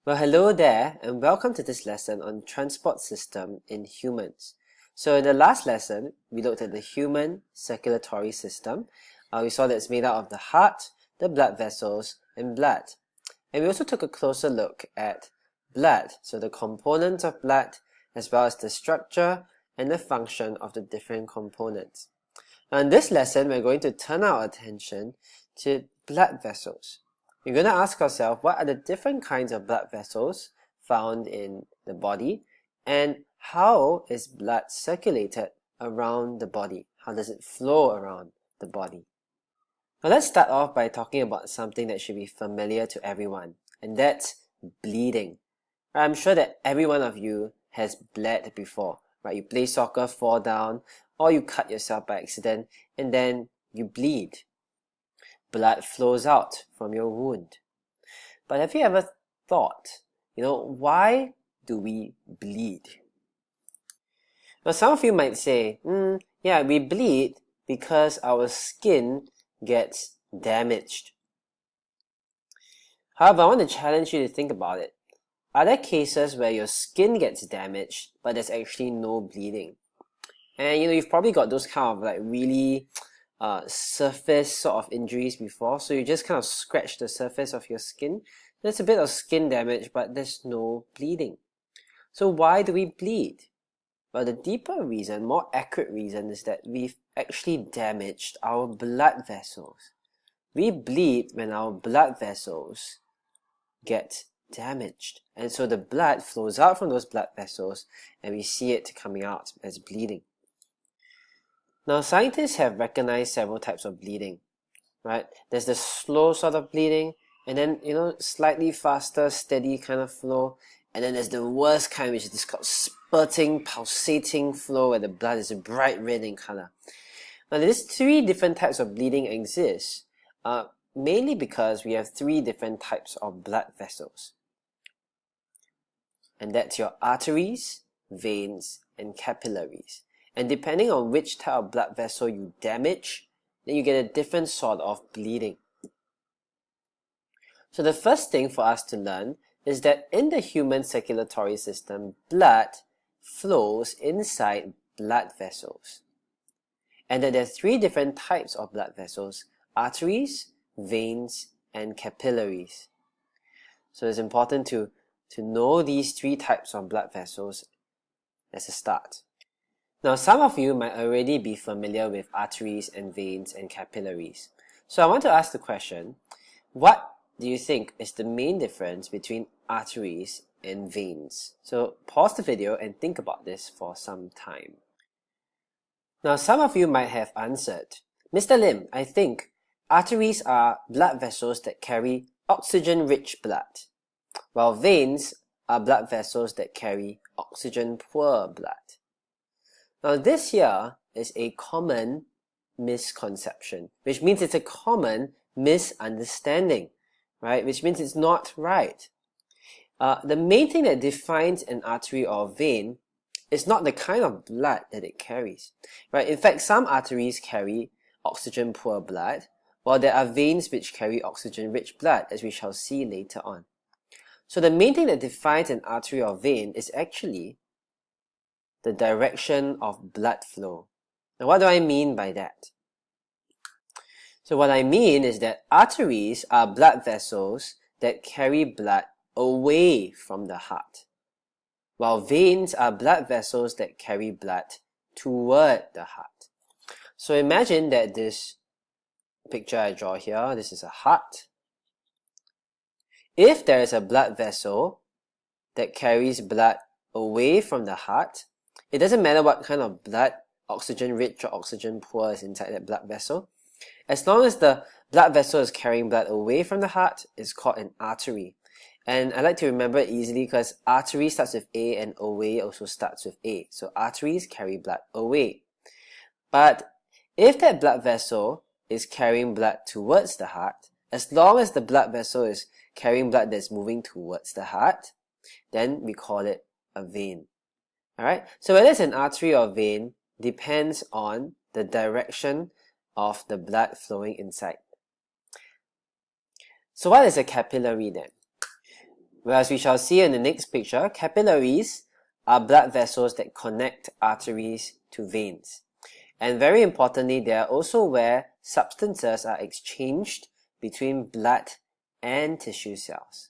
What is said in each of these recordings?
Well, hello there, and welcome to this lesson on transport system in humans. So in the last lesson, we looked at the human circulatory system. We saw that it's made out of the heart, the blood vessels, and blood. And we also took a closer look at blood, so the components of blood, as well as the structure and the function of the different components. Now in this lesson, we're going to turn our attention to blood vessels. We're going to ask ourselves, what are the different kinds of blood vessels found in the body, and how is blood circulated around the body? How does it flow around the body? Now let's start off by talking about something that should be familiar to everyone, and that's bleeding. I'm sure that every one of you has bled before, right? You play soccer, fall down, or you cut yourself by accident, and then you bleed. Blood flows out from your wound. But have you ever thought, why do we bleed? Now, some of you might say, yeah, we bleed because our skin gets damaged. However, I want to challenge you to think about it. Are there cases where your skin gets damaged, but there's actually no bleeding? And you've probably got those kind of really surface sort of injuries before, so you just kind of scratch the surface of your skin. There's a bit of skin damage, but there's no bleeding. So why do we bleed? Well, the deeper reason, more accurate reason, is that we've actually damaged our blood vessels. We bleed when our blood vessels get damaged, and so the blood flows out from those blood vessels and we see it coming out as bleeding. Now, scientists have recognized several types of bleeding, right? There's the slow sort of bleeding, and then, slightly faster, steady kind of flow. And then there's the worst kind, which is called spurting, pulsating flow, where the blood is bright red in color. Now, these three different types of bleeding exist, mainly because we have three different types of blood vessels. And that's your arteries, veins, and capillaries. And depending on which type of blood vessel you damage, then you get a different sort of bleeding. So the first thing for us to learn is that in the human circulatory system, blood flows inside blood vessels. And that there are three different types of blood vessels: arteries, veins, and capillaries. So it's important to know these three types of blood vessels as a start. Now, some of you might already be familiar with arteries and veins and capillaries. So I want to ask the question, what do you think is the main difference between arteries and veins? So pause the video and think about this for some time. Now, some of you might have answered, Mr. Lim, I think arteries are blood vessels that carry oxygen-rich blood, while veins are blood vessels that carry oxygen-poor blood. Now, this here is a common misconception, which means it's a common misunderstanding, right? Which means it's not right. The main thing that defines an artery or vein is not the kind of blood that it carries, right? In fact, some arteries carry oxygen-poor blood, while there are veins which carry oxygen-rich blood, as we shall see later on. So the main thing that defines an artery or vein is actually the direction of blood flow. Now, what do I mean by that? So what I mean is that arteries are blood vessels that carry blood away from the heart, while veins are blood vessels that carry blood toward the heart. So imagine that this picture I draw here, this is a heart. If there is a blood vessel that carries blood away from the heart, it doesn't matter what kind of blood, oxygen-rich or oxygen-poor, is inside that blood vessel. As long as the blood vessel is carrying blood away from the heart, it's called an artery. And I like to remember it easily because artery starts with A and away also starts with A. So arteries carry blood away. But if that blood vessel is carrying blood towards the heart, as long as the blood vessel is carrying blood that's moving towards the heart, then we call it a vein. Alright, so whether it's an artery or vein depends on the direction of the blood flowing inside. So what is a capillary then? Whereas we shall see in the next picture, capillaries are blood vessels that connect arteries to veins. And very importantly, they are also where substances are exchanged between blood and tissue cells.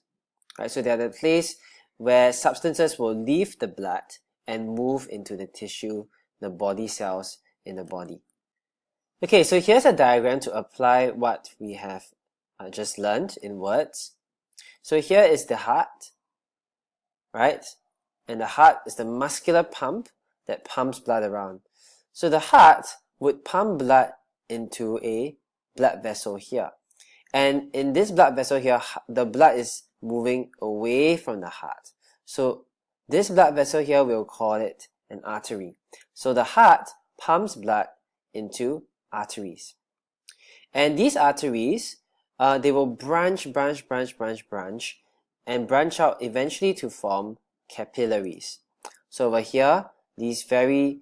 Right, so they are the place where substances will leave the blood and move into the tissue, the body cells in the body. Okay, so here's a diagram to apply what we have just learned in words. So here is the heart, right? And the heart is the muscular pump that pumps blood around. So the heart would pump blood into a blood vessel here. And in this blood vessel here, the blood is moving away from the heart. So this blood vessel here, we'll call it an artery. So the heart pumps blood into arteries. And these arteries, they will branch and branch out eventually to form capillaries. So over here, these very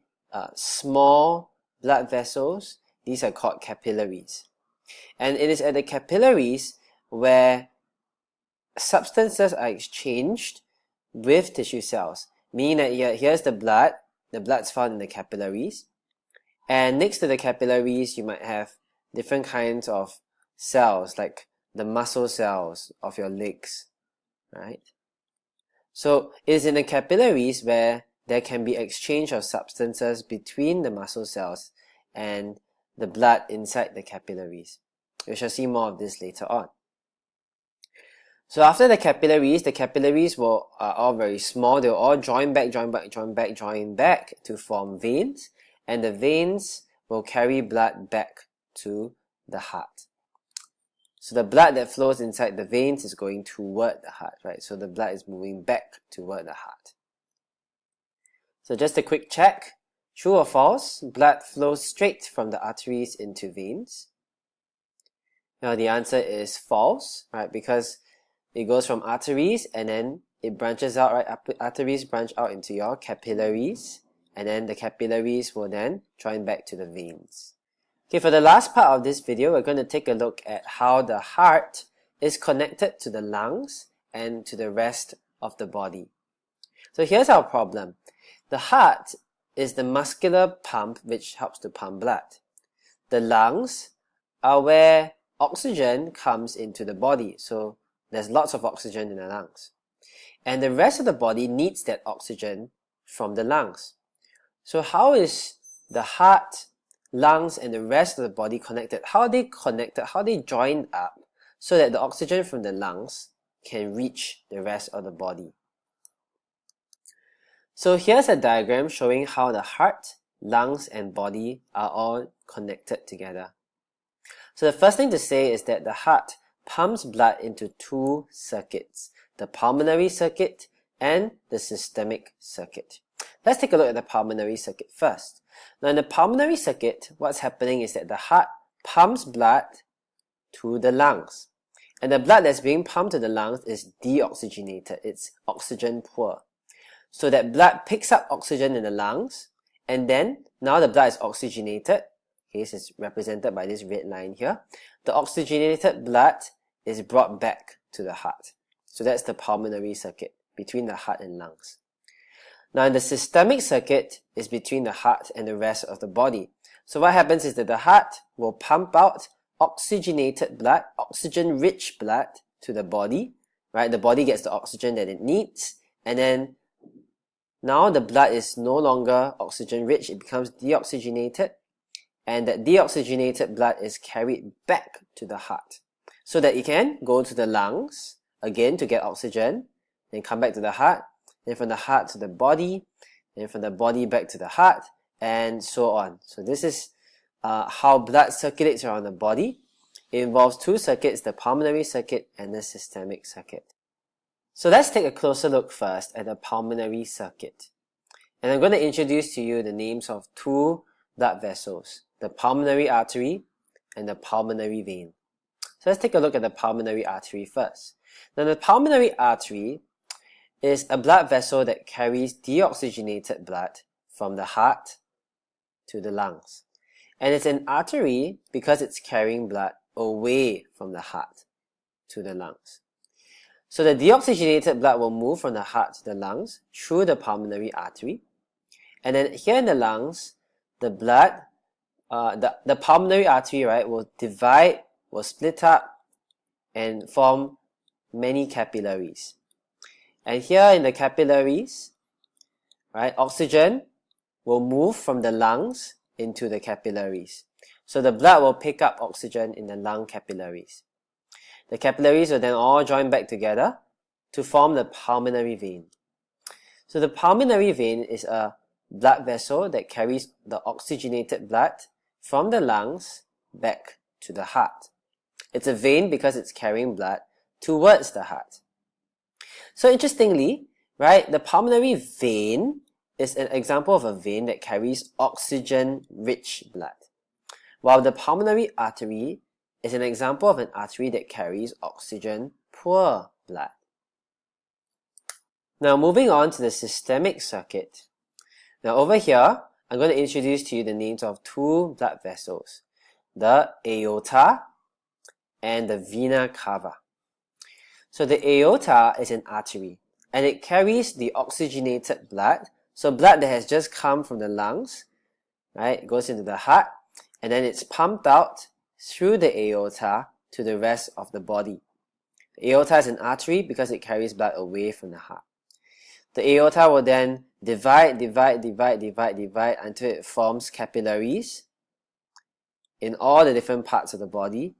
small blood vessels, these are called capillaries. And it is at the capillaries where substances are exchanged with tissue cells, meaning that here's the blood's found in the capillaries, and next to the capillaries you might have different kinds of cells, like the muscle cells of your legs, right? So it is in the capillaries where there can be exchange of substances between the muscle cells and the blood inside the capillaries. We shall see more of this later on. So after the capillaries are all very small. They'll all join back to form veins, and the veins will carry blood back to the heart. So the blood that flows inside the veins is going toward the heart, right? So the blood is moving back toward the heart. So just a quick check. True or false? Blood flows straight from the arteries into veins. Now the answer is false, right? Because it goes from arteries and then it branches out, right? Arteries branch out into your capillaries, and then the capillaries will then join back to the veins. Okay, for the last part of this video, we're going to take a look at how the heart is connected to the lungs and to the rest of the body. So here's our problem. The heart is the muscular pump which helps to pump blood. The lungs are where oxygen comes into the body. So there's lots of oxygen in the lungs. And the rest of the body needs that oxygen from the lungs. So how is the heart, lungs, and the rest of the body connected? How are they connected? How are they joined up so that the oxygen from the lungs can reach the rest of the body? So here's a diagram showing how the heart, lungs, and body are all connected together. So the first thing to say is that the heart pumps blood into two circuits, the pulmonary circuit and the systemic circuit. Let's take a look at the pulmonary circuit first. Now in the pulmonary circuit, what's happening is that the heart pumps blood to the lungs. And the blood that's being pumped to the lungs is deoxygenated. It's oxygen poor. So that blood picks up oxygen in the lungs, and then now the blood is oxygenated. Okay, this is represented by this red line here. The oxygenated blood is brought back to the heart. So that's the pulmonary circuit between the heart and lungs. Now in the systemic circuit is between the heart and the rest of the body. So what happens is that the heart will pump out oxygenated blood, oxygen-rich blood to the body, right? The body gets the oxygen that it needs, and then now the blood is no longer oxygen-rich, it becomes deoxygenated, and that deoxygenated blood is carried back to the heart so that it can go to the lungs again to get oxygen, then come back to the heart, then from the heart to the body, then from the body back to the heart, and so on. So this is how blood circulates around the body. It involves two circuits, the pulmonary circuit and the systemic circuit. So let's take a closer look first at the pulmonary circuit. And I'm going to introduce to you the names of two blood vessels, the pulmonary artery and the pulmonary vein. So let's take a look at the pulmonary artery first. Now the pulmonary artery is a blood vessel that carries deoxygenated blood from the heart to the lungs. And it's an artery because it's carrying blood away from the heart to the lungs. So the deoxygenated blood will move from the heart to the lungs through the pulmonary artery. And then here in the lungs, the blood, the pulmonary artery, right, will divide, will split up and form many capillaries. And here in the capillaries, right, oxygen will move from the lungs into the capillaries. So the blood will pick up oxygen in the lung capillaries. The capillaries will then all join back together to form the pulmonary vein. So the pulmonary vein is a blood vessel that carries the oxygenated blood from the lungs back to the heart. It's a vein because it's carrying blood towards the heart. So interestingly, right, the pulmonary vein is an example of a vein that carries oxygen-rich blood, while the pulmonary artery is an example of an artery that carries oxygen-poor blood. Now moving on to the systemic circuit. Now over here, I'm going to introduce to you the names of two blood vessels, the aorta and the vena cava. So the aorta is an artery and it carries the oxygenated blood, so blood that has just come from the lungs, right, it goes into the heart and then it's pumped out through the aorta to the rest of the body. The aorta is an artery because it carries blood away from the heart. The aorta will then divide until it forms capillaries in all the different parts of the body.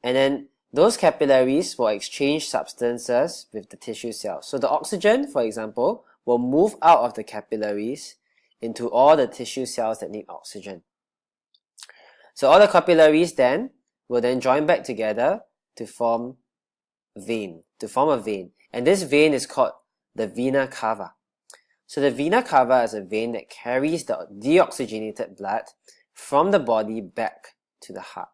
And then those capillaries will exchange substances with the tissue cells. So the oxygen, for example, will move out of the capillaries into all the tissue cells that need oxygen. So all the capillaries then will then join back together to form a vein. And this vein is called the vena cava. So the vena cava is a vein that carries the deoxygenated blood from the body back to the heart.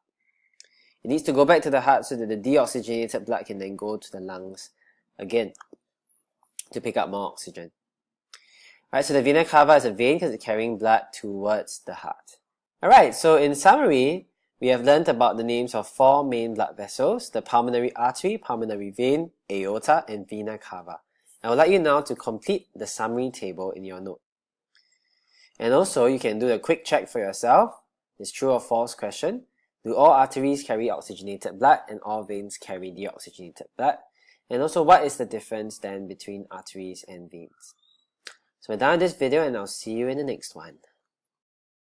It needs to go back to the heart so that the deoxygenated blood can then go to the lungs again to pick up more oxygen. Alright, so the vena cava is a vein because it's carrying blood towards the heart. Alright, so in summary, we have learned about the names of four main blood vessels, the pulmonary artery, pulmonary vein, aorta, and vena cava. I would like you now to complete the summary table in your note. And also, you can do a quick check for yourself. It's true or false question. Do all arteries carry oxygenated blood and all veins carry deoxygenated blood? And also, what is the difference then between arteries and veins? So we're done with this video and I'll see you in the next one.